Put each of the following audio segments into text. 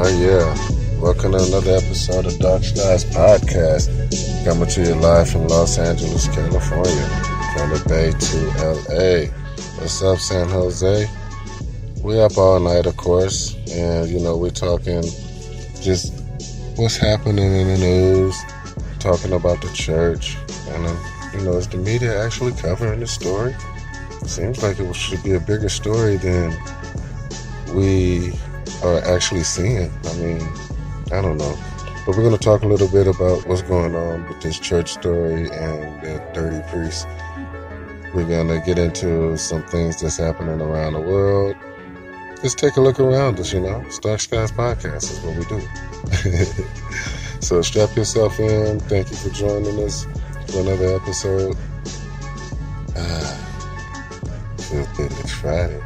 Welcome to another episode of Darkskies Podcast. Coming to you live from Los Angeles, California, from the Bay to LA. What's up, San Jose? We up all night, of course, and we're talking just what's happening in the news, talking about the church, and is the media actually covering the story? Seems like it should be a bigger story than we are actually seeing. I don't know. But we're going to talk a little bit about what's going on with this church story and the dirty priest. We're going to get into some things that's happening around the world. Just take a look around us, Darkskies Podcast is what we do. So strap yourself in. Thank you for joining us for another episode. Feels good. It's Friday.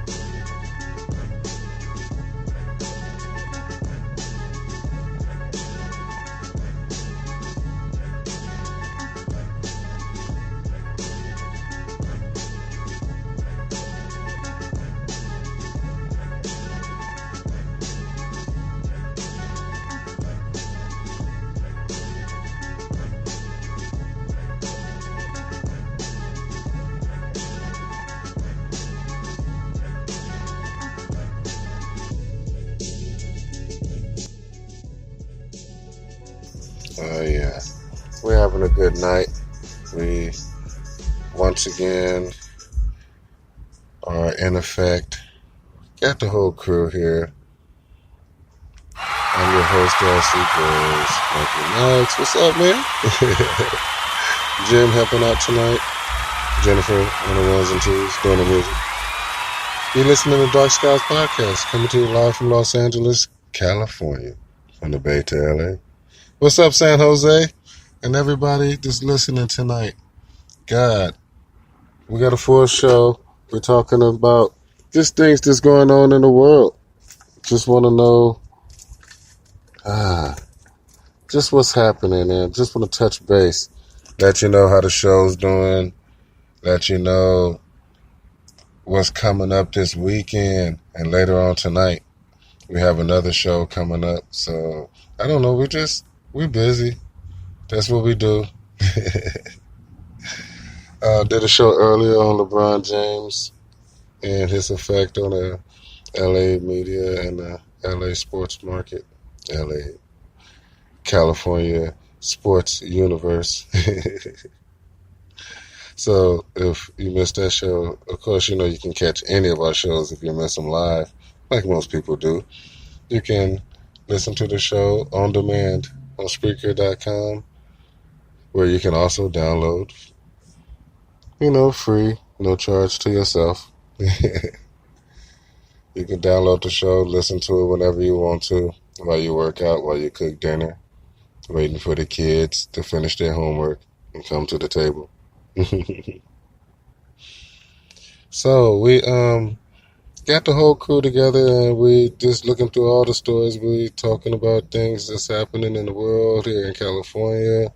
We're having a good night. We once again are in effect. Got the whole crew here. I'm your host, Darcy Graves. Michael Max. What's up, man? Jim helping out tonight. Jennifer on the ones and twos doing the music. You're listening to Darkskies Podcast, coming to you live from Los Angeles, California, from the Bay to LA. What's up, San Jose? And everybody that's listening tonight. God, we got a full show. We're talking about just things that's going on in the world. Just want to know just what's happening, and just want to touch base. Let you know how the show's doing. Let you know what's coming up this weekend. And later on tonight, we have another show coming up. So, I don't know. We're busy. That's what we do. Did a show earlier on LeBron James and his effect on the LA media and the LA sports market, LA, California sports universe. So if you missed that show, of course, you can catch any of our shows if you miss them live, like most people do. You can listen to the show on demand on Spreaker.com, where you can also download, free, no charge to yourself. You can download the show, listen to it whenever you want to, while you work out, while you cook dinner, waiting for the kids to finish their homework and come to the table. So we got the whole crew together, and we just looking through all the stories. We talking about things that's happening in the world here in California.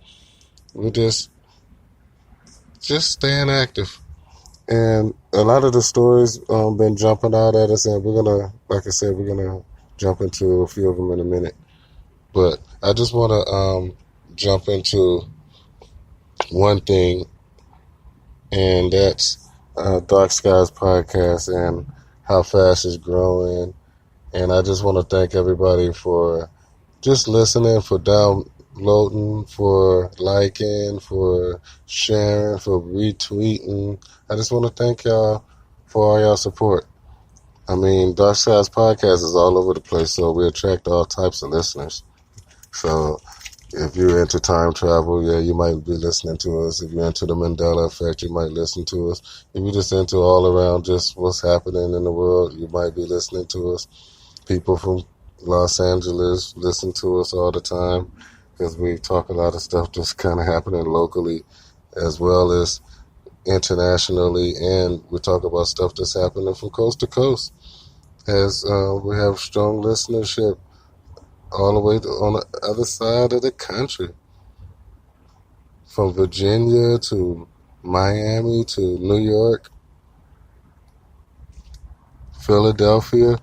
We just staying active. And a lot of the stories been jumping out at us, and we're gonna jump into a few of them in a minute. But I just want to jump into one thing, and that's Darkskies Podcast and how fast it's growing. And I just want to thank everybody for just listening, for downloading, for liking, for sharing, for retweeting. I just want to thank y'all for all y'all support. Darkskies Podcast is all over the place, so we attract all types of listeners. So if you're into time travel, you might be listening to us. If you're into the Mandela effect, you might listen to us. If you're just into all around just what's happening in the world, you might be listening to us. People from Los Angeles listen to us all the time, because we talk a lot of stuff that's kind of happening locally as well as internationally, and we talk about stuff that's happening from coast to coast, as we have strong listenership all the way on the other side of the country, from Virginia to Miami to New York, Philadelphia.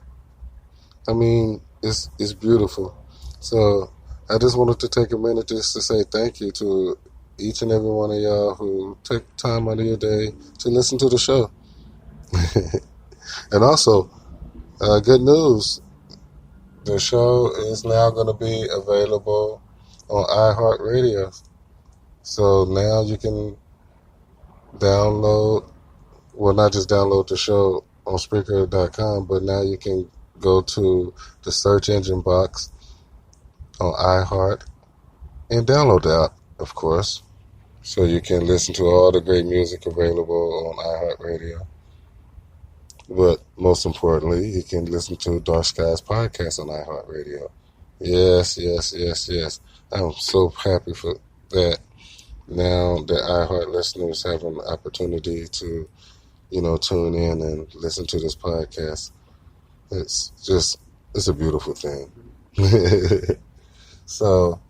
it's beautiful. So I just wanted to take a minute just to say thank you to each and every one of y'all who take time out of your day to listen to the show. And also, good news. The show is now going to be available on iHeartRadio. So now you can download, well, not just download the show on Spreaker.com, but now you can go to the search engine box on iHeart and download the app, of course, so you can listen to all the great music available on iHeartRadio. But most importantly, you can listen to Darkskies Podcast on iHeartRadio. Yes, yes, yes, yes. I'm so happy for that. Now that iHeart listeners have an opportunity to, tune in and listen to this podcast. It's a beautiful thing. So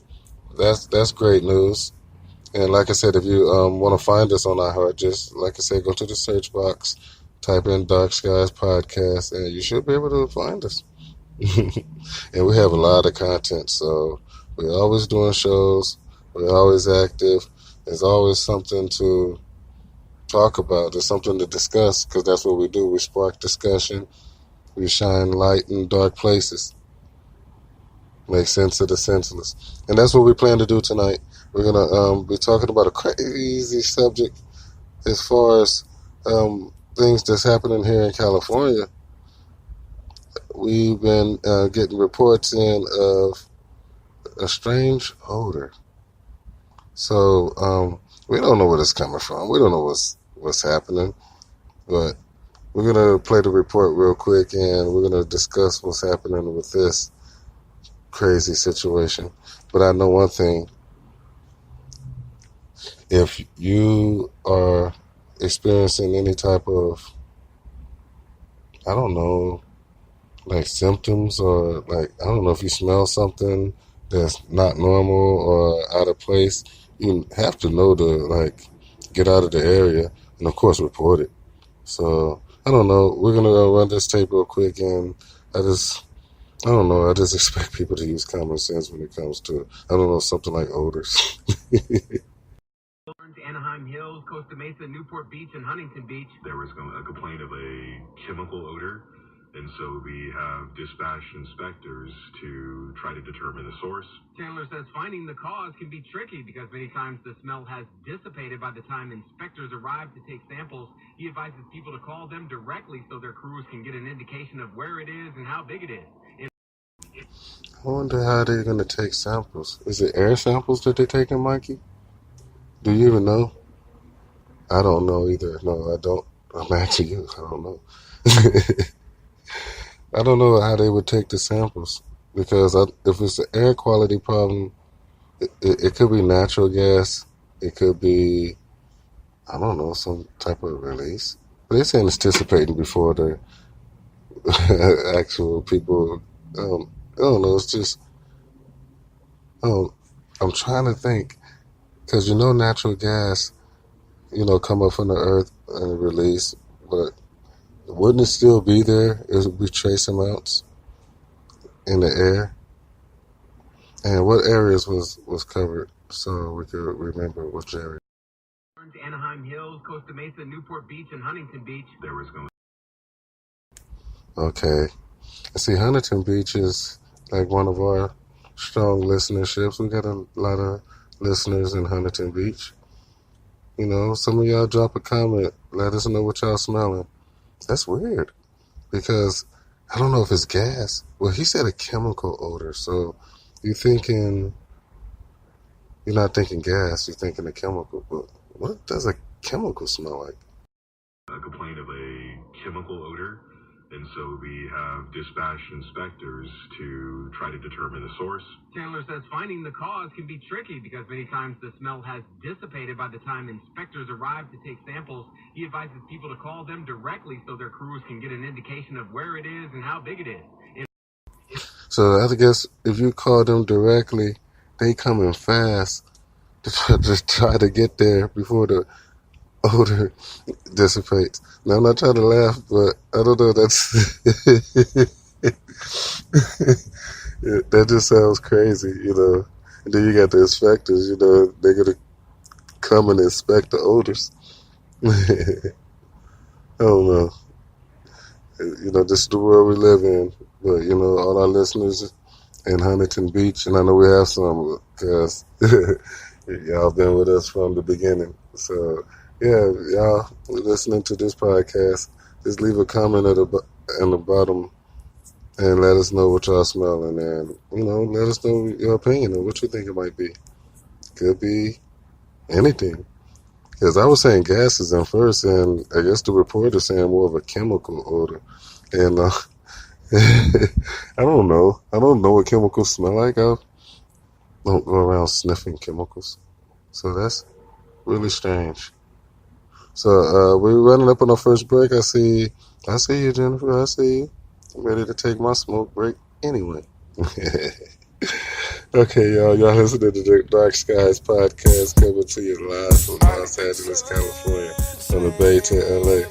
that's great news. And like I said, if you want to find us on iHeart, just like I said, go to the search box, type in Darkskies Podcast, and you should be able to find us. And we have a lot of content, so we're always doing shows. We're always active. There's always something to talk about. There's something to discuss, because that's what we do. We spark discussion. We shine light in dark places. Make sense of the senseless. And that's what we plan to do tonight. We're going to be talking about a crazy subject as far as things that's happening here in California. We've been getting reports in of a strange odor. So we don't know where it's coming from. We don't know what's happening. But we're going to play the report real quick, and we're going to discuss what's happening with this crazy situation. But I know one thing. If you are experiencing any type of, I don't know, like symptoms, or like, I don't know, if you smell something that's not normal or out of place, you have to know to like get out of the area and of course report it. So I don't know. We're gonna run this tape real quick, and I don't know. I just expect people to use common sense when it comes to, I don't know, something like odors. Anaheim Hills, Costa Mesa, Newport Beach, and Huntington Beach. There was a complaint of a chemical odor, and so we have dispatched inspectors to try to determine the source. Chandler says finding the cause can be tricky because many times the smell has dissipated by the time inspectors arrive to take samples. He advises people to call them directly so their crews can get an indication of where it is and how big it is. I wonder how they're going to take samples. Is it air samples that they're taking, Mikey? Do you even know? I don't know either. No, I don't. I'm asking you. I don't know. I don't know how they would take the samples, because if it's an air quality problem, it could be natural gas. It could be, I don't know, some type of release. But they're saying it's dissipating before the actual people. I don't know. It's just, I'm trying to think, because natural gas, come up from the earth and release, but wouldn't it still be there? It would be trace amounts in the air. And what areas was covered, so we could remember which area? Anaheim Hills, Costa Mesa, Newport Beach, and Huntington Beach. There was going. Okay. See, Huntington Beach is like one of our strong listenerships. We got a lot of listeners in Huntington Beach. Some of y'all drop a comment. Let us know what y'all smelling. That's weird, because I don't know if it's gas. Well, he said a chemical odor, so you're not thinking gas, you're thinking a chemical. But what does a chemical smell like? A complaint of a chemical odor, and so we have dispatched inspectors to try to determine the source. Chandler says finding the cause can be tricky because many times the smell has dissipated by the time inspectors arrive to take samples. He advises people to call them directly so their crews can get an indication of where it is and how big it is. So I guess if you call them directly, they coming fast to try to get there before the odor dissipates. Now, I'm not trying to laugh, but I don't know. Yeah, that just sounds crazy, And then you got the inspectors, they're gonna come and inspect the odors. I don't know. This is the world we live in. But, all our listeners in Huntington Beach, and I know we have some because y'all been with us from the beginning. So, yeah, y'all listening to this podcast, just leave a comment in the bottom and let us know what y'all smelling. And, let us know your opinion on what you think it might be. Could be anything. Because I was saying gases at first, and I guess the reporter's saying more of a chemical odor. And I don't know. I don't know what chemicals smell like. I don't go around sniffing chemicals. So that's really strange. So we're running up on our first break. I see you, Jennifer. I see you. I'm ready to take my smoke break anyway. Okay, y'all listening to the Darkskies Podcast, coming to you live from Los Angeles, California, from the Bay to LA.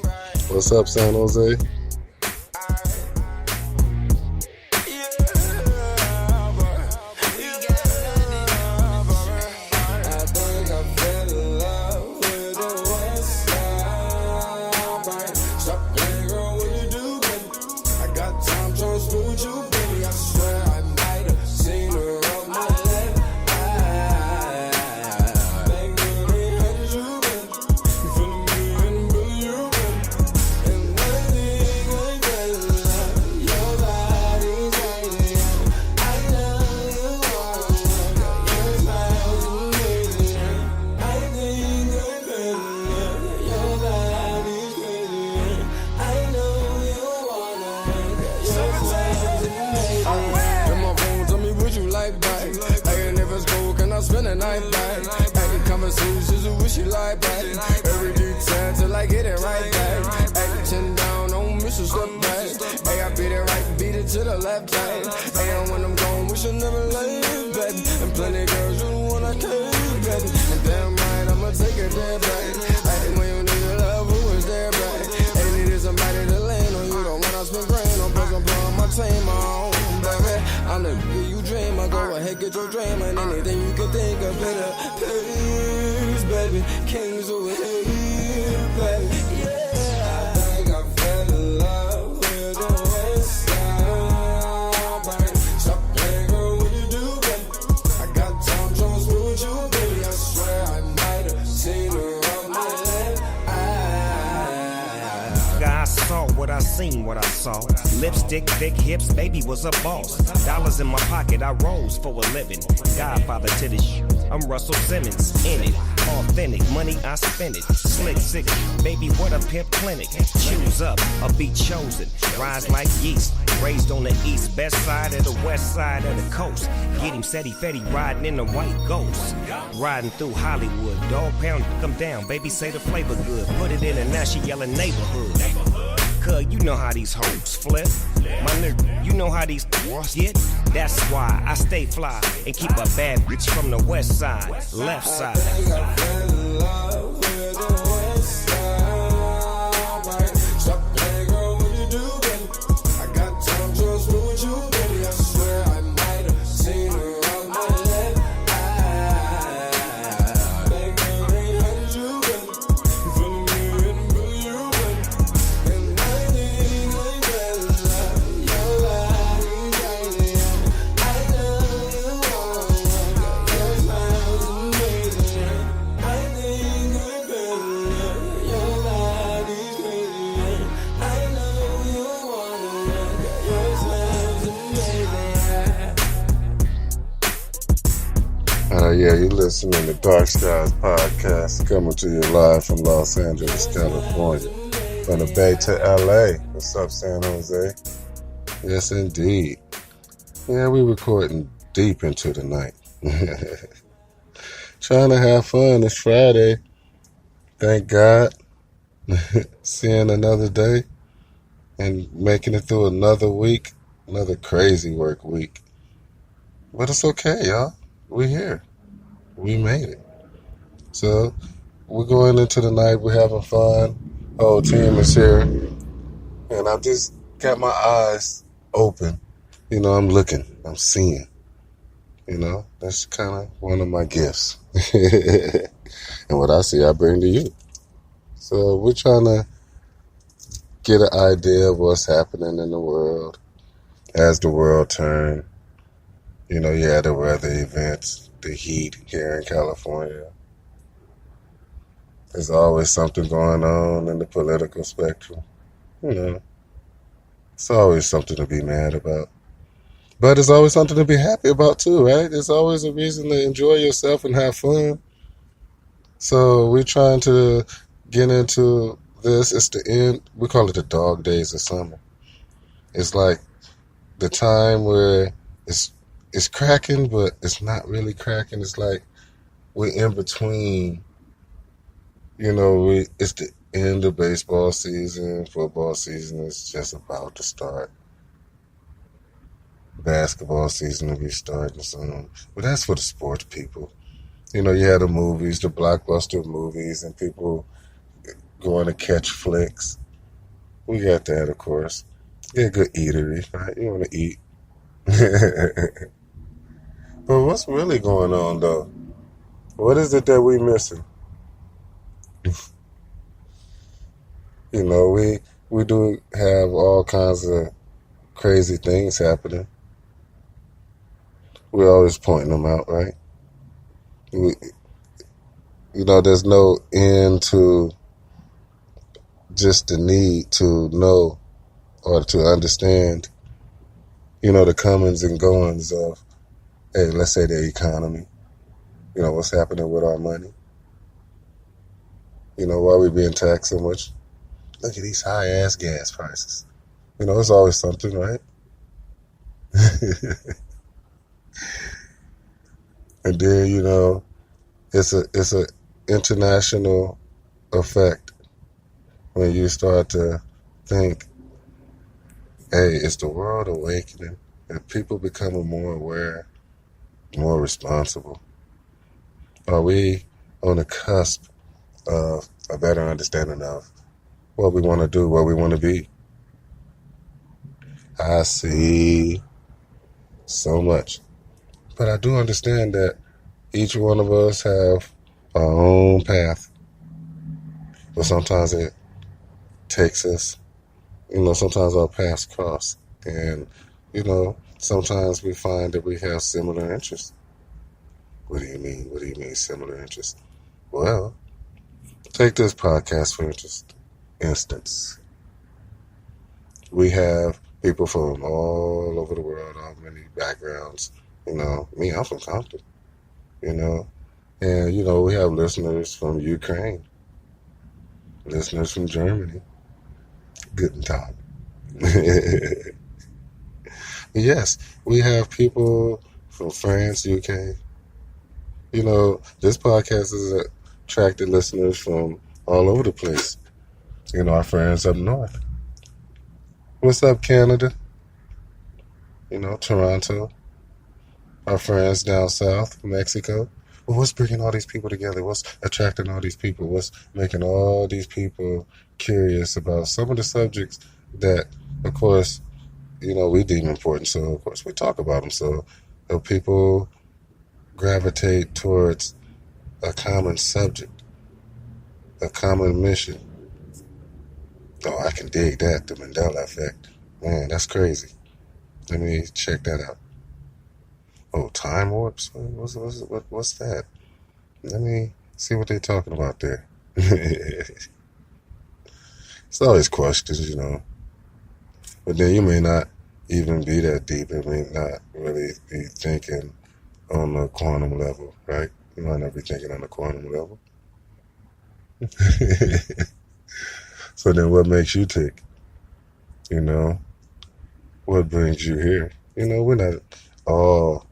What's up, San Jose? Get your dream and anything you can think of, better please, baby. Kings over here, baby. Yeah, I think I fell in love with the West Side, baby. Stop playing, girl, what you do, baby? I got time troubles with you, baby. I swear I might have seen her on my left eye. I saw what I seen, what I saw. Lipstick, thick hips, baby was a boss. Dollars in my pocket, I rose for a living. Godfather to this I'm Russell Simmons, in it. Authentic, money I spend it. Slick, sick, baby, what a pimp clinic. Choose up, or be chosen. Rise like yeast, raised on the east. Best side of the west side of the coast. Get him steady, fetty, riding in the white ghost. Riding through Hollywood, dog pound, come down. Baby say the flavor good, put it in and now she yelling neighborhood. Cuz you know how these hoes flip. My nigga, you know how these get. That's why I stay fly and keep a bad bitch from the west side, left side. I think I fell in love with the west side, right? Stop playing, girl, what you do, baby? I got time just with you, baby. I swear I might have seen her on my left eye. Baby, girl, ain't heard you, baby. You feeling me and feel you, baby. And I think I fell in love with your body, baby. I know you want it. Your smile's amazing. I think I fell in love with your body's crazy. I know you want it. Your smile's amazing. Yeah, you're listening to Darkskies Podcast, coming to you live from Los Angeles, California, from the Bay to LA. What's up, San Jose? Yes, indeed. Yeah, we recording deep into the night. Trying to have fun. It's Friday. Thank God. Seeing another day and making it through another week, another crazy work week. But it's okay, y'all. We're here. We made it. So we're going into the night. We're having fun. Whole team is here. And I just got my eyes open I'm looking, I'm seeing. That's kind of one of my gifts. And what I see, I bring to you. So we're trying to get an idea of what's happening in the world as the world turns. You had the weather events, the heat here in California. There's always something going on in the political spectrum. It's always something to be mad about. But it's always something to be happy about too, right? There's always a reason to enjoy yourself and have fun. So we're trying to get into this. It's the end. We call it the dog days of summer. It's like the time where it's cracking, but it's not really cracking. It's like we're in between. It's the end of baseball season. Football season is just about to start. Basketball season will be starting soon. But that's for the sports people. You had the movies, the blockbuster movies, and people going to catch flicks. We got that, of course. Yeah, good eatery, right? You want to eat. But what's really going on, though? What is it that we missing? We do have all kinds of crazy things happening. We're always pointing them out, right? There's no end to just the need to know or to understand, the comings and goings of, hey, let's say the economy. What's happening with our money. Why we being taxed so much. Look at these high-ass gas prices. It's always something, right? And then, it's a international effect when you start to think, hey, it's the world awakening and people becoming more aware, more responsible. Are we on the cusp of a better understanding of what we want to do, what we want to be? I see so much. But I do understand that each one of us have our own path. But sometimes it takes us, sometimes our paths cross. And, sometimes we find that we have similar interests. What do you mean? What do you mean similar interests? Well, take this podcast for instance. We have people from all over the world, all many backgrounds. Me, I'm from Compton, and, we have listeners from Ukraine, listeners from Germany. Guten Tag. Yes, we have people from France, UK. This podcast has attracted listeners from all over the place. Our friends up north. What's up, Canada? Toronto. Our friends down south, Mexico. Well, what's bringing all these people together? What's attracting all these people? What's making all these people curious about some of the subjects that, of course, we deem important. So, of course, we talk about them. So, people gravitate towards a common subject, a common mission. Oh, I can dig that, the Mandela effect. Man, that's crazy. Let me check that out. Oh, time warps? What's that? Let me see what they're talking about there. It's always questions, But then you may not even be that deep. It may not really be thinking on the quantum level, right? You might not be thinking on the quantum level. So then what makes you tick? What brings you here? We're not all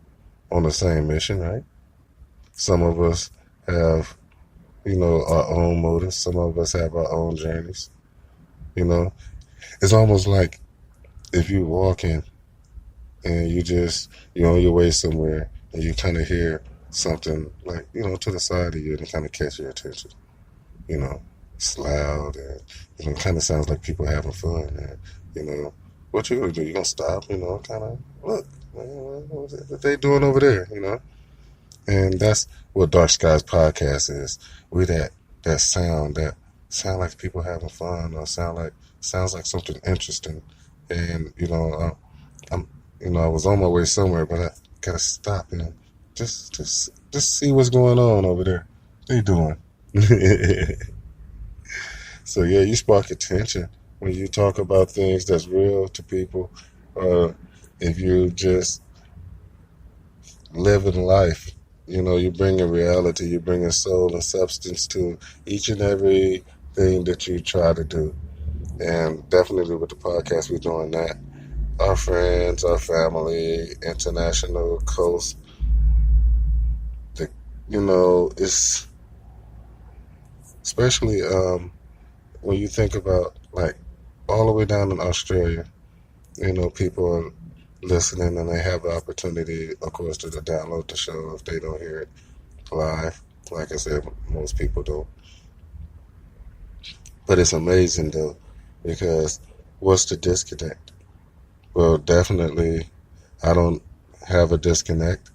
on the same mission, right? Some of us have, our own motives. Some of us have our own journeys. It's almost like if you walk in and you're on your way somewhere and you kind of hear something like, to the side of you and it kind of catch your attention. It's loud and, it kind of sounds like people having fun and, what you gonna do? You gonna stop? Kind of look, man, what they doing over there? And that's what Darkskies Podcast is. We that sound like people having fun, or sounds like something interesting. And I'm I was on my way somewhere, but I gotta stop. Just see what's going on over there. What they doing? So yeah, you spark attention when you talk about things that's real to people, or if you just living life. You bring in reality, you bring in soul and substance to each and every thing that you try to do. And definitely with the podcast, we're doing that. Our friends, our family, international coast, it's especially when you think about like all the way down in Australia, people are listening and they have the opportunity, of course, to download the show if they don't hear it live. Like I said, most people don't. But it's amazing though, because what's the disconnect? Well, definitely, I don't have a disconnect.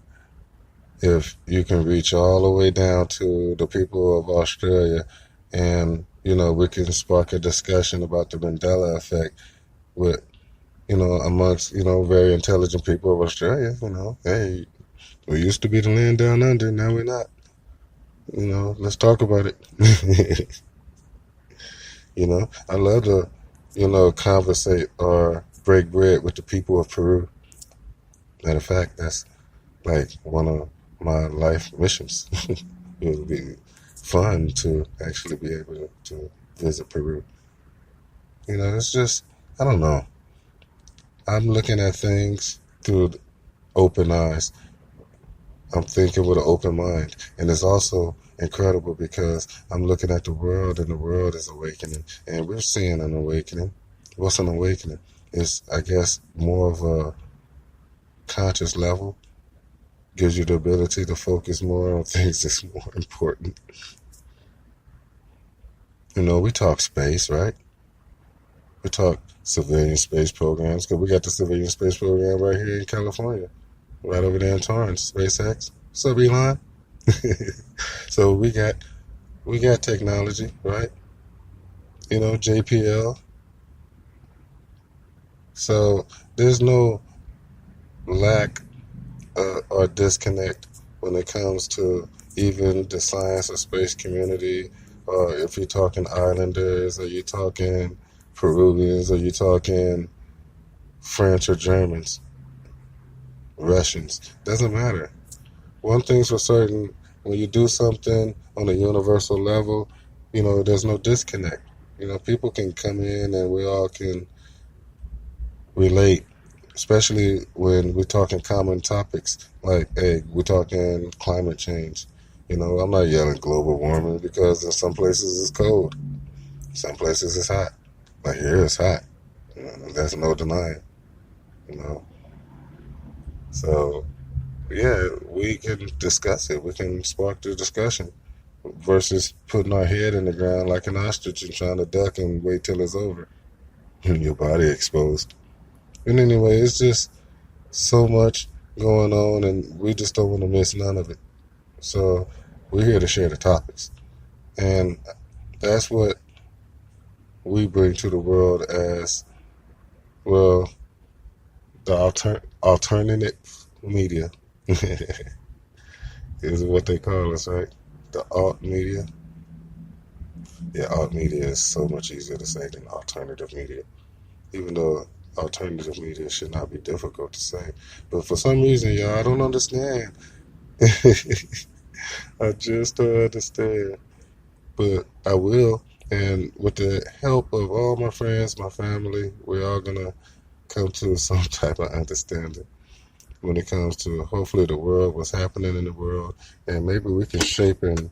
If you can reach all the way down to the people of Australia, and we can spark a discussion about the Mandela effect with amongst, very intelligent people of Australia, hey, we used to be the land down under, now we're not. Let's talk about it. I love to, conversate or break bread with the people of Peru. Matter of fact, that's like one of my life missions. It would be fun to actually be able to visit Peru. It's just, I don't know. I'm looking at things through open eyes. I'm thinking with an open mind. And it's also incredible because I'm looking at the world and the world is awakening. And we're seeing an awakening. What's an awakening? It's, I guess, more of a conscious level. Gives you the ability to focus more on things that's more important. We talk space, right? We talk civilian space programs, because we got the civilian space program right here in California, right over there in Torrance, SpaceX. What's up, Elon? So we got technology, right? JPL. So there's no lack or disconnect when it comes to even the science or space community, or if you're talking islanders, or you're talking Peruvians, or you're talking French or Germans, Russians, doesn't matter. One thing's for certain, when you do something on a universal level, there's no disconnect. People can come in and we all can relate, especially when we're talking common topics, like, hey, we're talking climate change. I'm not yelling global warming, because in some places it's cold. Some places it's hot. Like here it's hot. There's no denying. So, yeah, we can discuss it. We can spark the discussion versus putting our head in the ground like an ostrich and trying to duck and wait till it's over. Your body exposed. And anyway, it's just so much going on, and we just don't want to miss none of it. So we're here to share the topics. And that's what we bring to the world as, well, the alternative media. Is what they call us, right? The alt media. Yeah, alt media is so much easier to say than alternative media. Even though alternative media should not be difficult to say. But for some reason, y'all, I don't understand. I just don't understand. But I will. And with the help of all my friends, my family, we're all going to come to some type of understanding when it comes to, hopefully, the world, what's happening in the world. And maybe we can shape in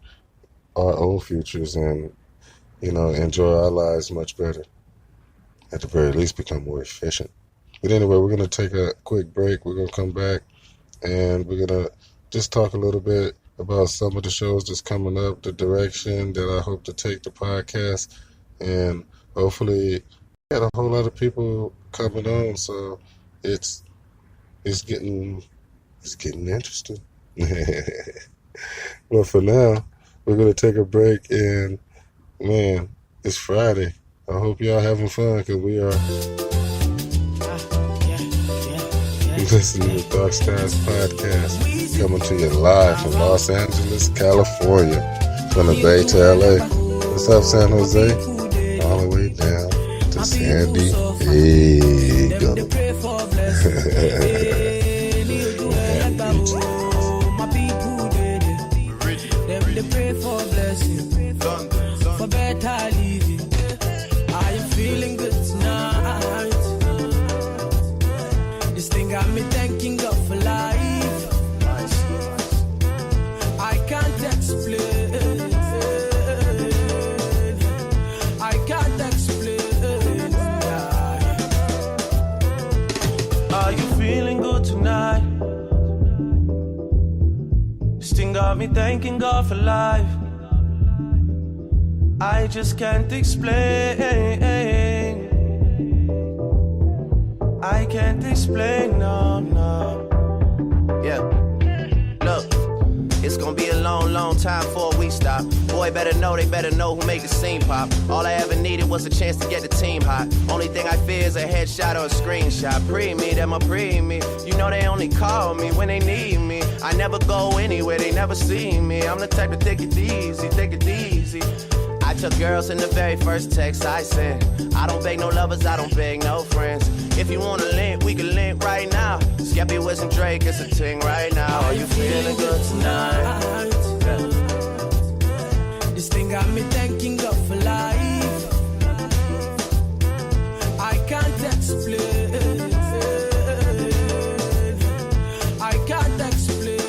our own futures and, enjoy our lives much better. At the very least, become more efficient. But anyway, we're going to take a quick break. We're going to come back and we're going to just talk a little bit about some of the shows that's coming up, the direction that I hope to take the podcast, and hopefully got a whole lot of people coming on, so it's getting interesting. Well, for now, we're gonna take a break, and man, it's Friday. I hope y'all having fun, because we are listening to Darkskies Podcast, coming to you live from Los Angeles, California, from the Bay to LA. What's up, San Jose? All the way down to San Diego. They pray for blessing, for better living. I am feeling good tonight. This thing got me thanking God for life. I can't explain. I can't explain. Are you feeling good tonight? This thing got me thanking God for life. I just can't explain. I can't explain, no. Yeah. Look, it's gonna be a long time before we stop. Boy, they better know who made the scene pop. All I ever needed was a chance to get the team hot. Only thing I fear is a headshot or a screenshot. Pre-me, them a pre-me. You know they only call me when they need me. I never go anywhere, they never see me. I'm the type to take it easy. I took girls in the very first text I sent. I don't beg no lovers, I don't beg no friends. If you wanna link, we can link right now. Skeppy, Wiz, and Drake, it's a ting right now. Are you feeling good tonight? This thing got me thanking God for life. I can't explain. I can't explain.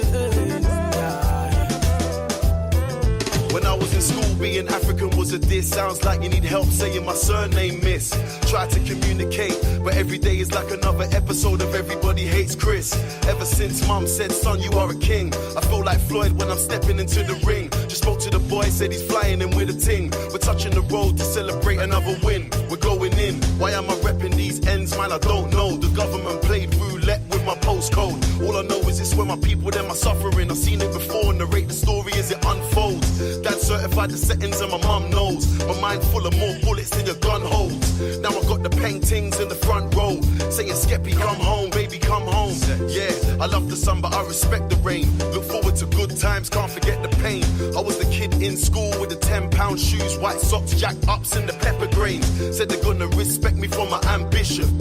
When I was in school, being African was a diss. Sounds like you need help saying my surname, miss. Try to communicate, but every day is like another episode of Everybody Hates Chris. Ever since mum said, son, you are a king, I feel like Floyd when I'm stepping into the ring. Just spoke to the boy, said he's flying in with a ting. We're touching the road to celebrate another win. We're going in. Why am I repping these ends, man? I don't know. The government played roulette with my postcode. All I know is it's where my people, them are suffering. I've seen it before, narrate the story as it unfolds. Dad certified the settings and my mum knows. My mind full of more bullets than your gun holds. Now I got the paintings in the front row, saying Skeppy, come home, baby, come home. Yeah, I love the sun, but I respect the rain. Look forward to good times, can't forget the pain. I was the kid in school with the 10-pound shoes, white socks, jacked ups, and the pepper grains. Said they're gonna respect me for my ambition.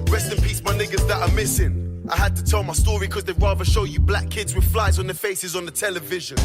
Rest in peace, my niggas that are missing. I had to tell my story cause they'd rather show you black kids with flies on their faces on the television.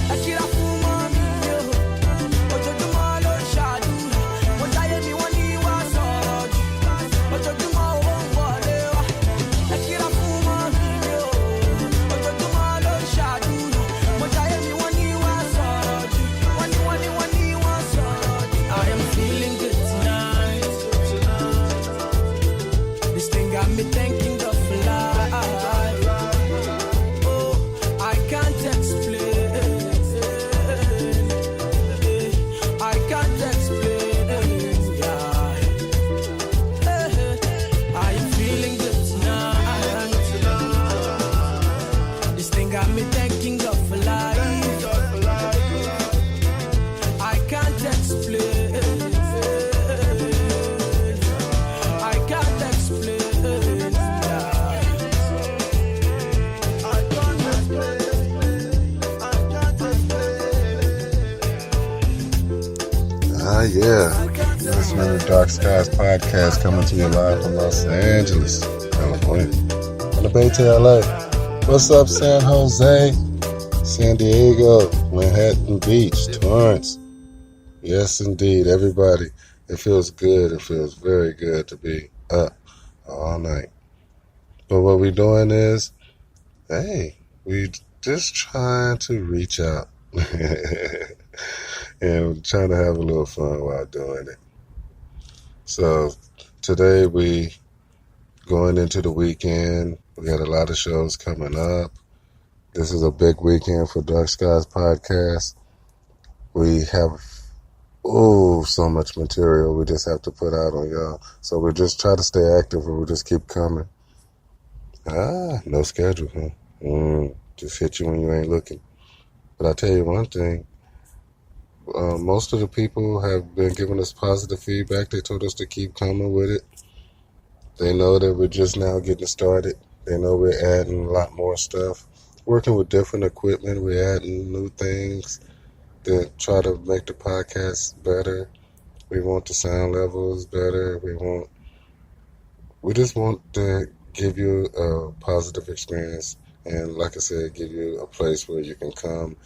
Yeah, listening to Darkskies Podcast, coming to you live from Los Angeles, California, on the Bay to LA. What's up, San Jose, San Diego, Manhattan Beach, Torrance? Yes, indeed, everybody. It feels good. It feels very good to be up all night. But what we're doing is, hey, we just trying to reach out. And trying to have a little fun while doing it. So today we going into the weekend. We got a lot of shows coming up. This is a big weekend for Darkskies Podcast. We have so much material we just have to put out on y'all. So we just try to stay active, or we just keep coming. No schedule, huh? Just hit you when you ain't looking. But I tell you one thing, most of the people have been giving us positive feedback. They told us to keep coming with it. They know that we're just now getting started. They know we're adding a lot more stuff. Working with different equipment, we're adding new things that try to make the podcast better. We want the sound levels better. We just want to give you a positive experience. And like I said, give you a place where you can come,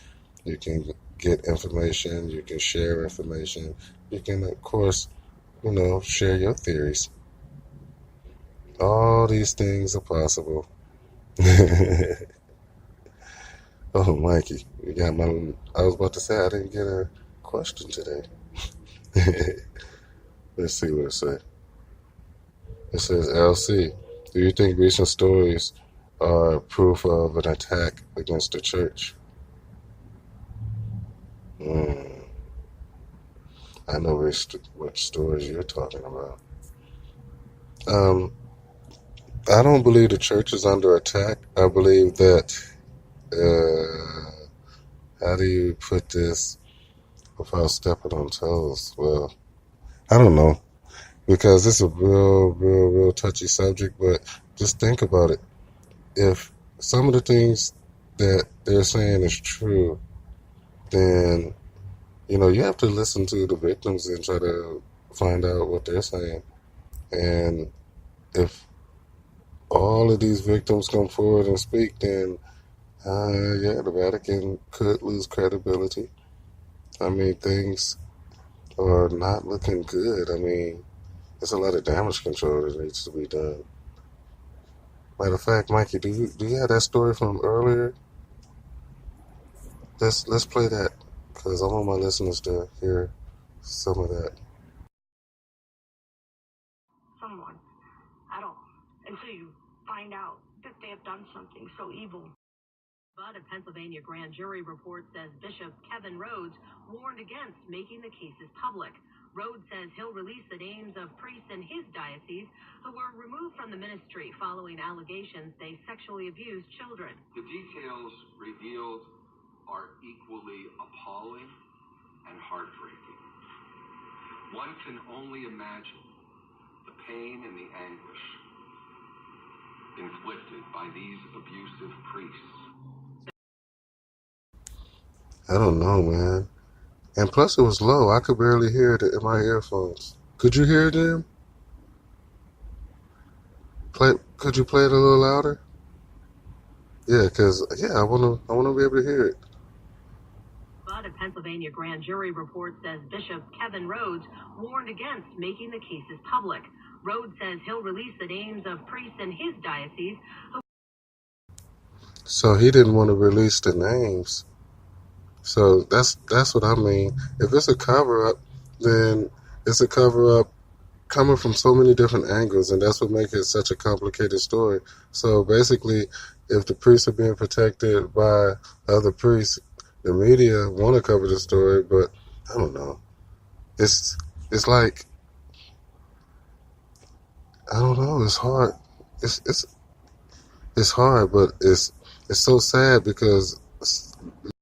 you can get information, you can share information, you can, of course, share your theories. All these things are possible. Oh, Mikey, you got I was about to say I didn't get a question today. Let's see what it says. It says, LC, do you think recent stories are proof of an attack against the church? I know what stories you're talking about. I don't believe the church is under attack. I believe that, how do you put this without stepping on toes? Well, I don't know, because it's a real touchy subject, but just think about it. If some of the things that they're saying is true, then, you have to listen to the victims and try to find out what they're saying. And if all of these victims come forward and speak, then, the Vatican could lose credibility. I mean, things are not looking good. I mean, there's a lot of damage control that needs to be done. Matter of fact, Mikey, do you have that story from earlier? Let's play that, because I want my listeners to hear some of that. Someone, at all, until you find out that they have done something so evil. But a Pennsylvania grand jury report says Bishop Kevin Rhodes warned against making the cases public. Rhodes says he'll release the names of priests in his diocese who were removed from the ministry following allegations they sexually abused children. The details revealed are equally appalling and heartbreaking. One can only imagine the pain and the anguish inflicted by these abusive priests. I don't know, man. And plus it was low. I could barely hear it in my earphones. Could you hear them? Could you play it a little louder? Yeah, because, I want to be able to hear it. But a Pennsylvania grand jury report says Bishop Kevin Rhodes warned against making the cases public. Rhodes says he'll release the names of priests in his diocese who... So he didn't want to release the names. So that's what I mean. If it's a cover-up, then it's a cover-up coming from so many different angles, and that's what makes it such a complicated story. So basically, if the priests are being protected by other priests, the media want to cover the story, but I don't know. It's like, I don't know. It's hard. It's hard, but it's so sad because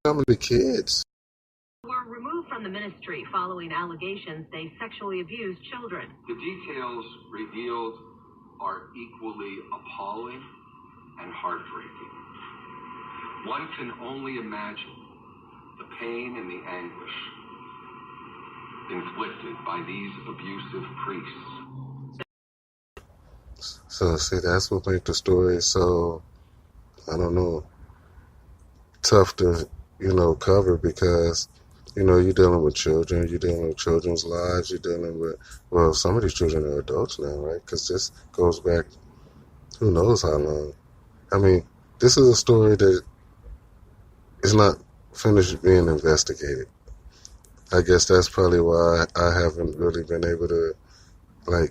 some of the kids were removed from the ministry following allegations they sexually abused children. The details revealed are equally appalling and heartbreaking. One can only imagine the pain and the anguish inflicted by these abusive priests. So, see, that's what makes the story so, I don't know, tough to, cover, because, you're dealing with children, you're dealing with children's lives, you're dealing with, well, some of these children are adults now, right? Because this goes back, who knows how long. I mean, this is a story that is not finished being investigated. I guess that's probably why I haven't really been able to,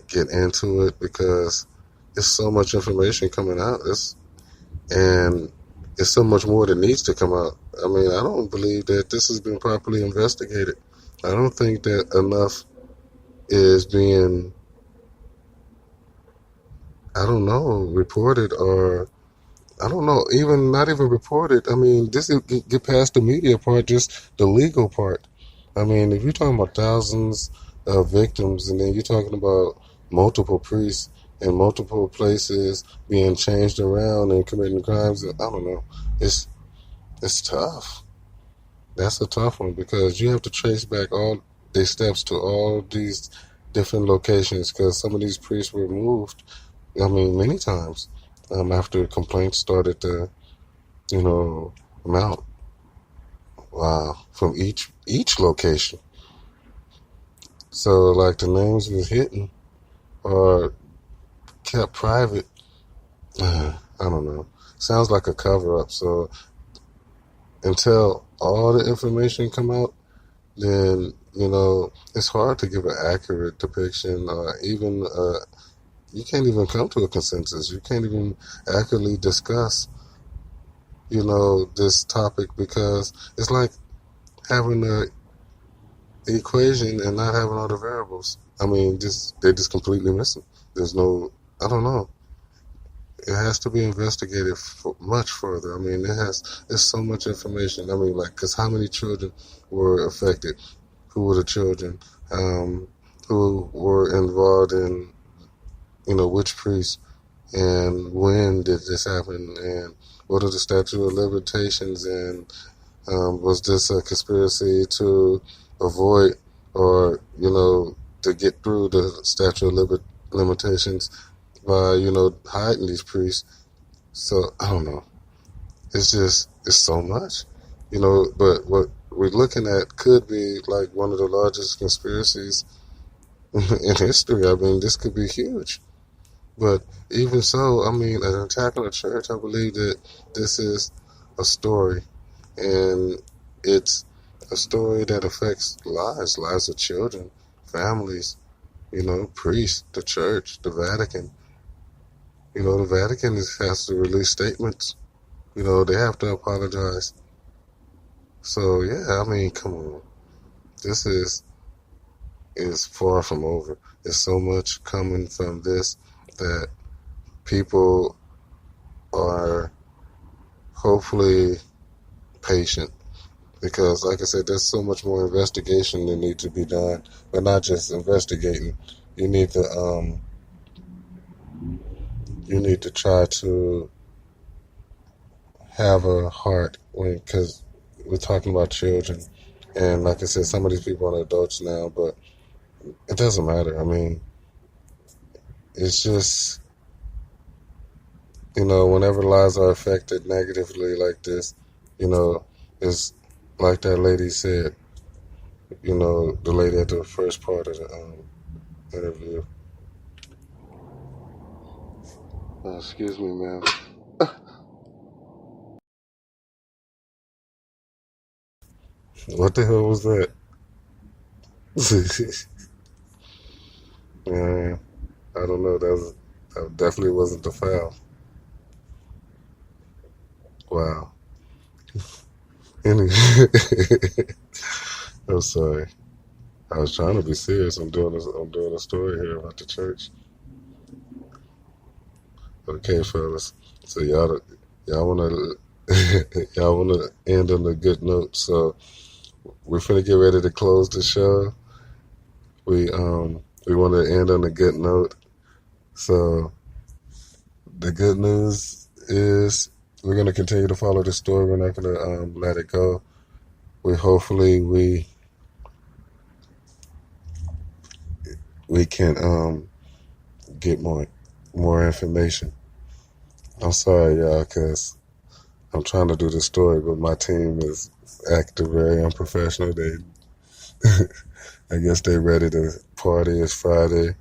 get into it, because there's so much information coming out. And it's so much more that needs to come out. I mean, I don't believe that this has been properly investigated. I don't think that enough is being, I don't know, reported, or I don't know, even not even reported. I mean, this is get past the media part, just the legal part. I mean, if you're talking about thousands of victims, and then you're talking about multiple priests in multiple places being changed around and committing crimes, I don't know. It's tough. That's a tough one because you have to trace back all the steps to all these different locations because some of these priests were moved. I mean, many times after complaints started to, mount. Wow, from each location. So like the names was hidden or kept private. I don't know. Sounds like a cover up. So until all the information come out, then it's hard to give an accurate depiction, or even you can't even come to a consensus. You can't even accurately discuss, this topic because it's like having a equation and not having all the variables. I mean, they're just completely missing. There's no, I don't know. It has to be investigated much further. I mean, there's so much information. I mean, like, because how many children were affected? Who were the children? Who were involved in, which priest? And when did this happen? And what are the statute of limitations? And was this a conspiracy to avoid or, to get through the statute of limitations by, hiding these priests? So, I don't know. It's so much, but what we're looking at could be like one of the largest conspiracies in history. I mean, this could be huge. But even so, I mean, an attack on a church, I believe that this is a story. And it's a story that affects lives of children, families, priests, the church, the Vatican. The Vatican has to release statements. They have to apologize. So, yeah, I mean, come on. This is far from over. There's so much coming from this that people are hopefully patient because, like I said, there's so much more investigation that needs to be done, but not just investigating. You need to try to have a heart because we're talking about children, and like I said, some of these people are adults now, but it doesn't matter. I mean, it's just, whenever lives are affected negatively like this, it's like that lady said, the lady at the first part of the interview. Excuse me, ma'am. What the hell was that? Yeah, I don't know. That definitely wasn't the foul. Wow. Anyway, I'm sorry. I was trying to be serious. I'm doing a story here about the church. Okay, fellas. So y'all wanna y'all wanna end on a good note. So we're finna get ready to close the show. We want to end on a good note. So the good news is we're gonna continue to follow the story. We're not gonna let it go. Hopefully we can get more information. I'm sorry, y'all, because I'm trying to do the story, but my team is acting very unprofessional. I guess they ready to party. It's Friday,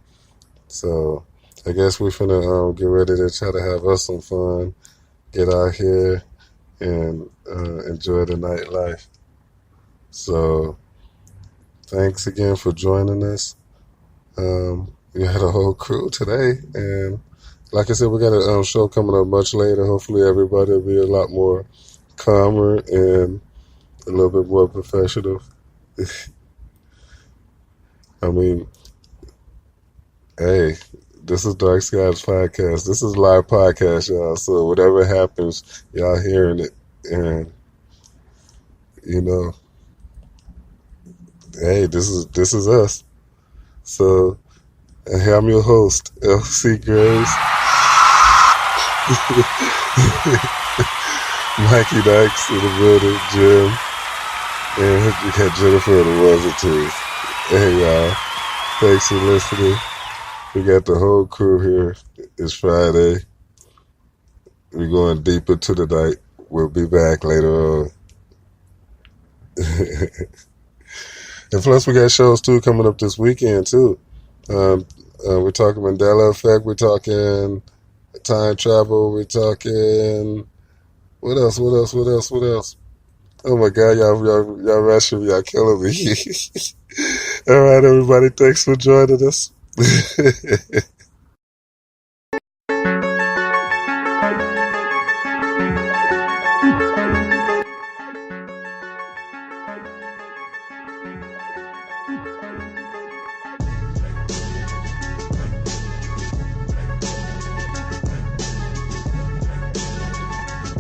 so I guess we're finna get ready to try to have us some fun, get out here, and enjoy the nightlife. So thanks again for joining us. We had a whole crew today, and like I said, we got a show coming up much later. Hopefully everybody will be a lot more calmer and a little bit more professional. I mean, hey, this is Darkskies Podcast. This is live podcast, y'all. So whatever happens, y'all hearing it. And, you know, hey, this is us. So, I'm your host, LC Graves. Mikey Dykes in the building, Jim. And we got Jennifer in the ones and twos. Hey, y'all. Thanks for listening. We got the whole crew here. It's Friday. We're going deep into the night. We'll be back later on. And plus, we got shows, too, coming up this weekend, too. We're talking Mandela Effect. We're talking time travel. We're talking... What else? Oh, my God. Y'all rushing me. Y'all killing me. All right, everybody. Thanks for joining us.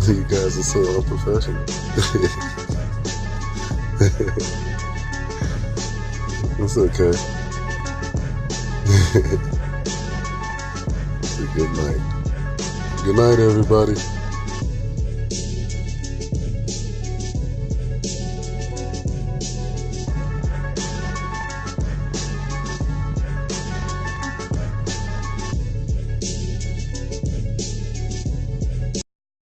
You guys are so unprofessional. It's okay. Good night. Good night, everybody.